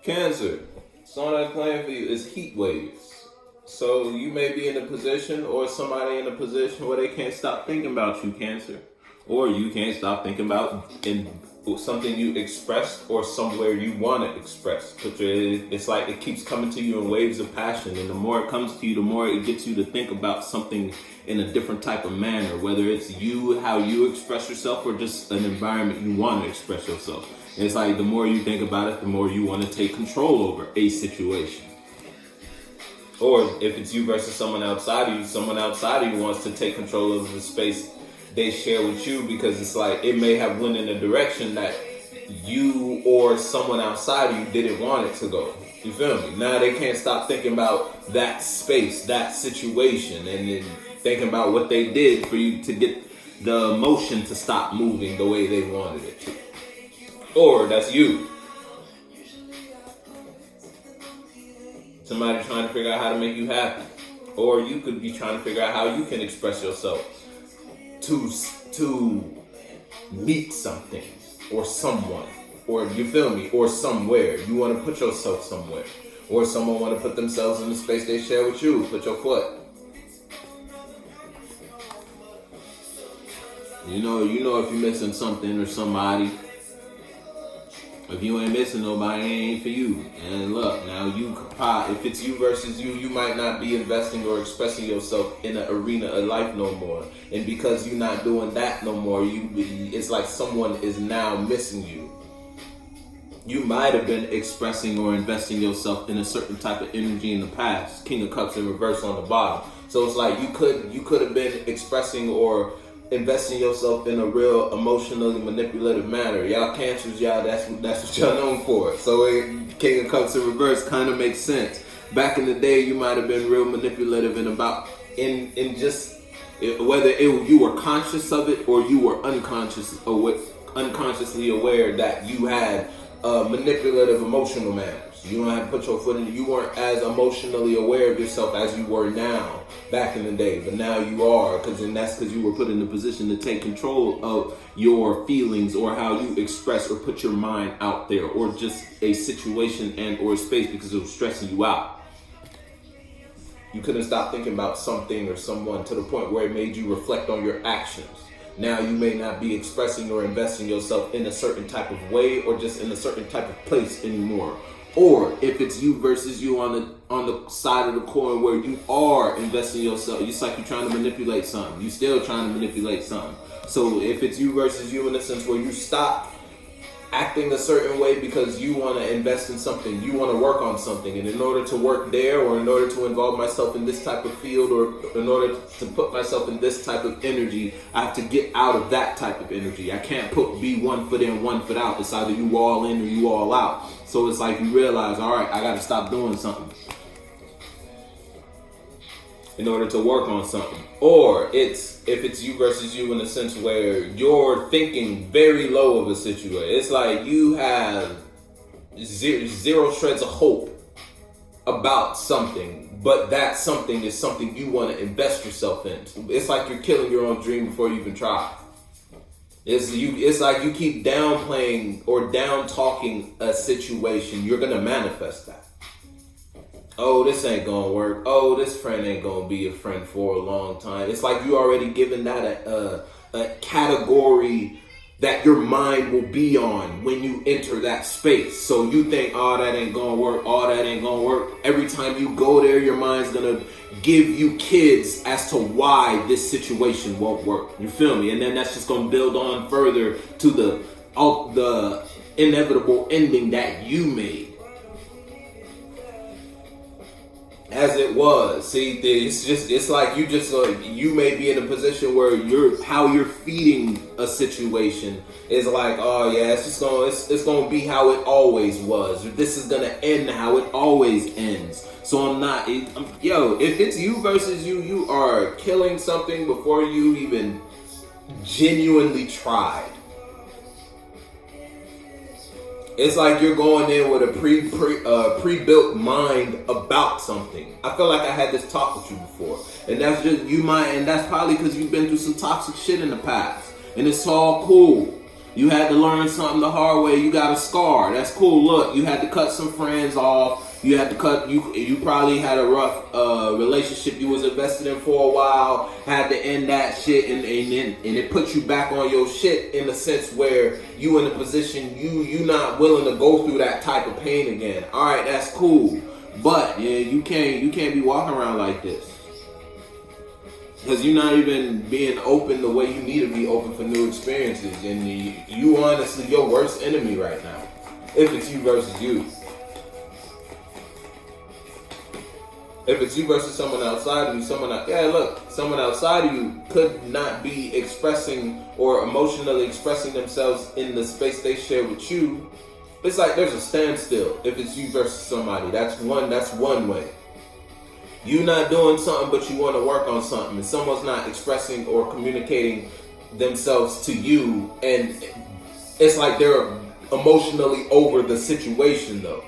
Cancer. So that's playing for you is heat waves. So you may be in a position or somebody in a position where they can't stop thinking about you, Cancer. Or you can't stop thinking about something you expressed or somewhere you want to express. It's like it keeps coming to you in waves of passion. And the more it comes to you, the more it gets you to think about something in a different type of manner. Whether it's you, how you express yourself, or just an environment you want to express yourself. And it's like the more you think about it, the more you want to take control over a situation. Or if it's you versus someone outside of you wants to take control of the space they share with you, because it's like it may have went in a direction that you or someone outside of you didn't want it to go. You feel me? Now they can't stop thinking about that space, that situation, and then thinking about what they did for you to get the emotion to stop moving the way they wanted it to. Or that's you. Somebody trying to figure out how to make you happy. Or you could be trying to figure out how you can express yourself to meet something or someone, or you feel me, or somewhere. You want to put yourself somewhere, or someone want to put themselves in the space they share with you. Put your foot. You know if you're missing something or somebody. If you ain't missing nobody, it ain't for you. And look, now if it's you versus you might not be investing or expressing yourself in an arena of life no more. And because you're not doing that no more, it's like someone is now missing you. You might have been expressing or investing yourself in a certain type of energy in the past. King of Cups in reverse on the bottom. So it's like you could have been expressing or investing yourself in a real emotionally manipulative manner. Y'all Cancers, that's what y'all known for. So King of Cups in reverse kind of makes sense. Back in the day, you might have been real manipulative in just whether you were conscious of it or you were unconsciously aware that you had manipulative emotional manners. You don't have to put your foot in it. You weren't as emotionally aware of yourself as you were now back in the day, but now you are, and that's because you were put in the position to take control of your feelings or how you express or put your mind out there, or just a situation and or space because it was stressing you out. You couldn't stop thinking about something or someone to the point where it made you reflect on your actions. Now you may not be expressing or investing yourself in a certain type of way or just in a certain type of place anymore. Or if it's you versus you on the side of the coin where you are investing yourself, it's like you're trying to manipulate something. You're still trying to manipulate something. So if it's you versus you in the sense where you stop acting a certain way because you want to invest in something, you want to work on something, and in order to work there, or in order to involve myself in this type of field, or in order to put myself in this type of energy, I have to get out of that type of energy. I can't be 1 foot in, 1 foot out. It's either you all in or you all out. So it's like you realize, all right, I got to stop doing something in order to work on something. Or if it's you versus you in the sense where you're thinking very low of a situation. It's like you have zero shreds of hope about something, but that something is something you want to invest yourself in. It's like you're killing your own dream before you even try. It's like you keep downplaying or down talking a situation. You're gonna manifest that. Oh, this ain't gonna work. Oh, this friend ain't gonna be a friend for a long time. It's like you already given that a category that your mind will be on when you enter that space. So you think, oh, that ain't gonna work. Oh, that ain't gonna work. Every time you go there, your mind's gonna give you kids as to why this situation won't work. You feel me? And then that's just gonna build on further to the inevitable ending that you made. As it was. See, it's like you may be in a position where how you're feeding a situation is like, oh yeah, it's gonna be how it always was. Or this is gonna end how it always ends. So if it's you versus you are killing something before you even genuinely tried. It's like you're going in with a pre-built mind about something. I feel like I had this talk with you before, and that's probably because you've been through some toxic shit in the past, and it's all cool. You had to learn something the hard way. You got a scar. That's cool. Look, you had to cut some friends off. You had to cut. You probably had a rough relationship you was invested in for a while. Had to end that shit, and it put you back on your shit in the sense where you in a position you not willing to go through that type of pain again. All right, that's cool, but yeah, you can't be walking around like this. Because you're not even being open the way you need to be open for new experiences. And you honestly your worst enemy right now. If it's you versus you. If it's you versus someone outside of you, someone outside of you could not be expressing or emotionally expressing themselves in the space they share with you. It's like there's a standstill if it's you versus somebody. That's one way. You not doing something, but you want to work on something, and someone's not expressing or communicating themselves to you, and it's like they're emotionally over the situation, though.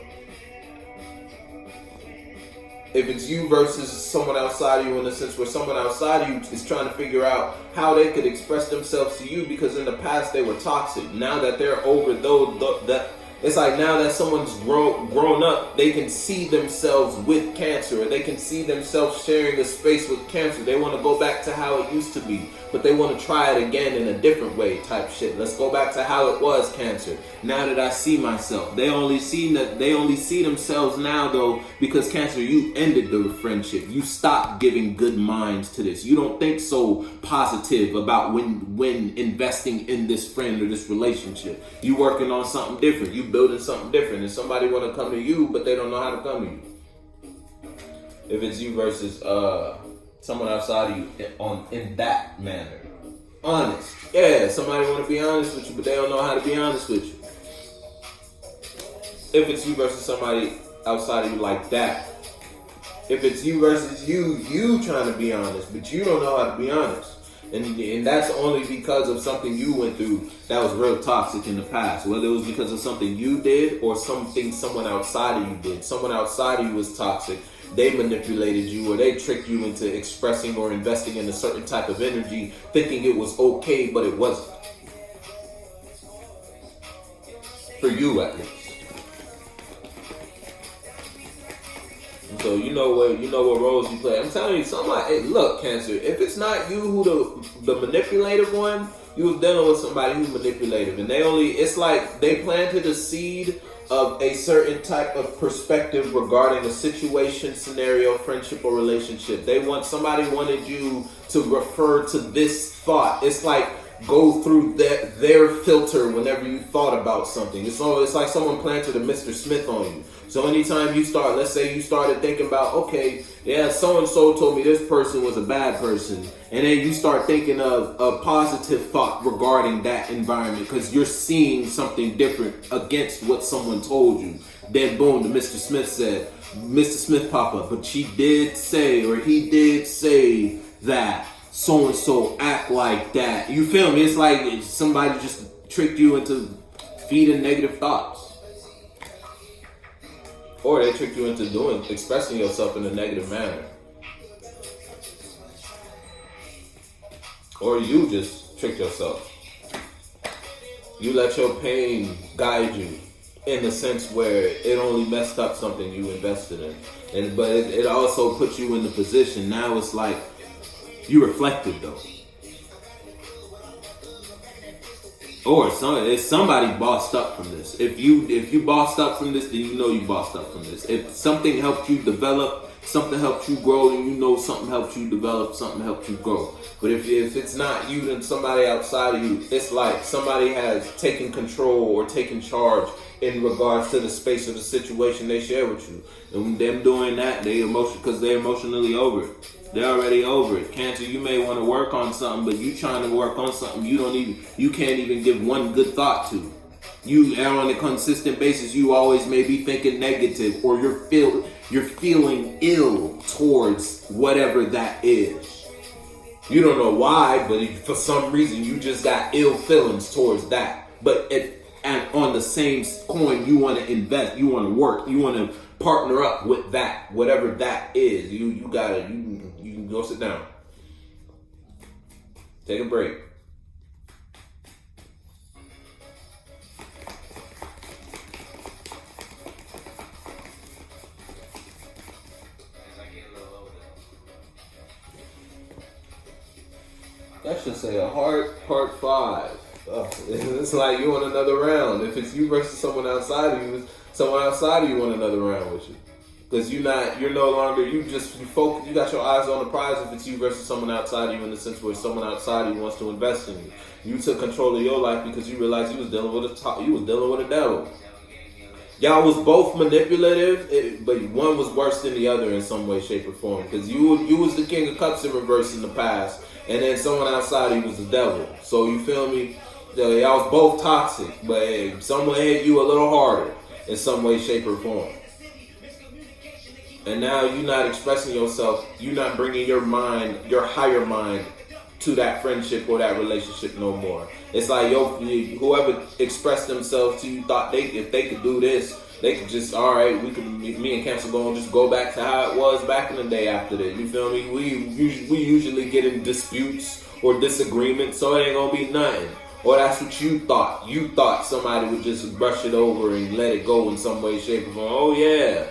If it's you versus someone outside of you, in the sense where someone outside of you is trying to figure out how they could express themselves to you, because in the past they were toxic. Now that they're over that. It's like now that someone's grown up, they can see themselves with cancer, or they can see themselves sharing a space with cancer. They want to go back to how it used to be, but they want to try it again in a different way type shit. Let's go back to how it was, cancer. Now that I see myself. They only see themselves now, though, because cancer, you ended the friendship. You stopped giving good minds to this. You don't think so positive about when investing in this friend or this relationship. You working on something different. You building something different, and somebody want to come to you, but they don't know how to come to you. If it's you versus someone outside of you in that manner, honest, yeah, somebody want to be honest with you, but they don't know how to be honest with you. If it's you versus somebody outside of you like that, if it's you versus you trying to be honest, but you don't know how to be honest. And that's only because of something you went through that was real toxic in the past. Whether it was because of something you did or something someone outside of you did. Someone outside of you was toxic. They manipulated you, or they tricked you into expressing or investing in a certain type of energy, thinking it was okay, but it wasn't. For you, at least. So you know what roles you play. I'm telling you, somebody. Hey, look, Cancer. If it's not you who the manipulative one, you was dealing with somebody who's manipulative, and it's like they planted a seed of a certain type of perspective regarding a situation, scenario, friendship, or relationship. Somebody wanted you to refer to this thought. It's like go through their filter whenever you thought about something. It's like someone planted a Mr. Smith on you. So anytime let's say you started thinking about, okay, yeah, so-and-so told me this person was a bad person. And then you start thinking of a positive thought regarding that environment because you're seeing something different against what someone told you. Then boom, the Mr. Smith pop up. But she did say, or he did say that so-and-so act like that. You feel me? It's like somebody just tricked you into feeding negative thoughts. Or they tricked you into expressing yourself in a negative manner. Or you just tricked yourself. You let your pain guide you in the sense where it only messed up something you invested in. But it also put you in the position. Now it's like you reflected though. Or somebody bossed up from this. If you bossed up from this, then you know you bossed up from this. If something helped you develop, something helped you grow, then you know something helped you develop, something helped you grow. But if it's not you, then somebody outside of you, it's like somebody has taken control or taken charge in regards to the space of the situation they share with you. And them doing that, because they're emotionally over it. They're already over it. Cancer, you may want to work on something, but you trying to work on something you can't even give one good thought to. You on a consistent basis, you always may be thinking negative, or you're feeling ill towards whatever that is. You don't know why, but for some reason you just got ill feelings towards that. But and on the same coin, you want to invest, you want to work, you want to partner up with that, whatever that is. You can go sit down. Take a break. That should say a heart, part 5. It's like you want another round. If it's you versus someone outside of you, someone outside of you want another round with you. Because you're no longer, you focus, you got your eyes on the prize if it's you versus someone outside of you, in the sense where someone outside of you wants to invest in you. You took control of your life because you realized you was dealing with a devil. Y'all was both manipulative, but one was worse than the other in some way, shape, or form. Because you was the King of Cups in reverse in the past, and then someone outside of you was the devil. So you feel me? Y'all was both toxic, but someone hit you a little harder in some way, shape, or form. And now you're not expressing yourself. You're not bringing your mind, your higher mind, to that friendship or that relationship no more. It's like whoever expressed themselves to you thought if they could do this, they could just, all right, me and Cancer gonna just go back to how it was back in the day after that. You feel me? We usually get in disputes or disagreements, so it ain't gonna be nothing. Or that's what you thought. You thought somebody would just brush it over and let it go in some way, shape, or form. Oh yeah.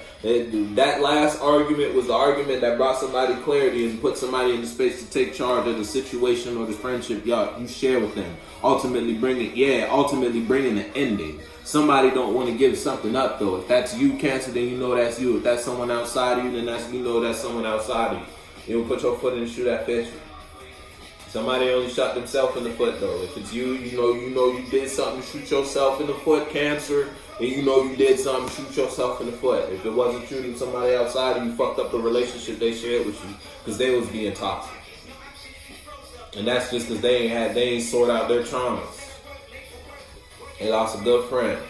That last argument was the argument that brought somebody clarity and put somebody in the space to take charge of the situation or the friendship you share with them. Ultimately bringing an ending. Somebody don't want to give something up though. If that's you, Cancer, then you know that's you. If that's someone outside of you, then that's someone outside of you. You don't put your foot in the shoe that fits you. Somebody only shot themselves in the foot though. If it's you, you know you did something, shoot yourself in the foot, Cancer. And you know you did something, shoot yourself in the foot. If it wasn't you, then somebody outside of you fucked up the relationship they shared with you because they was being toxic. And that's just because they ain't sort out their traumas. They lost a good friend.